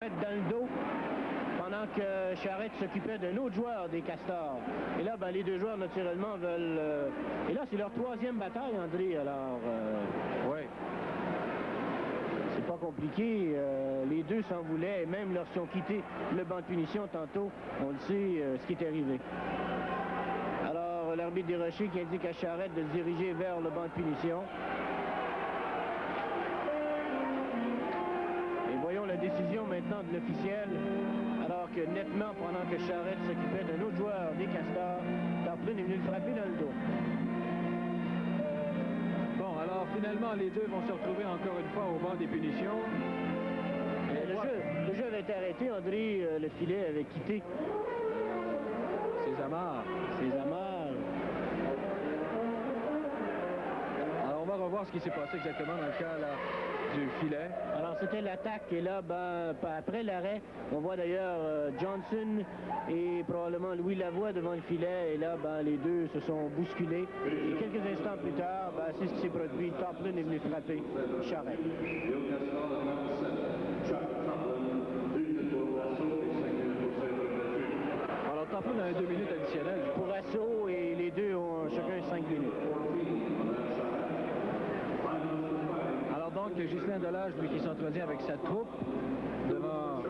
Dans le dos pendant que Charrette s'occupait d'un autre joueur des Castors. Et là, ben, les deux joueurs, naturellement, veulent... Et là, c'est leur troisième bataille, André, alors... Oui. C'est pas compliqué. Les deux s'en voulaient, et même lorsqu'ils ont quitté le banc de punition tantôt, on le sait, ce qui est arrivé. Alors, l'arbitre des Rochers qui indique à Charrette de se diriger vers le banc de punition. Voyons la décision maintenant de l'officiel, alors que nettement, pendant que Charrette s'occupait d'un autre joueur des Castors, Tarplin est venu le frapper dans le dos. Bon, alors finalement, les deux vont se retrouver encore une fois au banc des punitions. Le jeu avait été arrêté, André, le filet avait quitté. Ses amarres. Alors on va revoir ce qui s'est passé exactement dans le cas là, du filet. Alors c'était l'attaque et là, ben, après l'arrêt, on voit d'ailleurs Johnson et probablement Louis Lavoie devant le filet et là, ben, les deux se sont bousculés. Et quelques instants plus tard, ben, c'est ce qui s'est produit. Tarplin est venu frapper Charrette. Alors Tarplin a 2 minutes additionnelles. Pour assaut et les deux ont chacun 5 minutes. Alors donc, Ghislain Delage, lui qui s'entretient avec sa troupe devant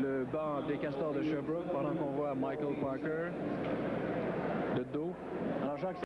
le banc des Castors de Sherbrooke pendant qu'on voit Michael Parker de dos. Alors Jacques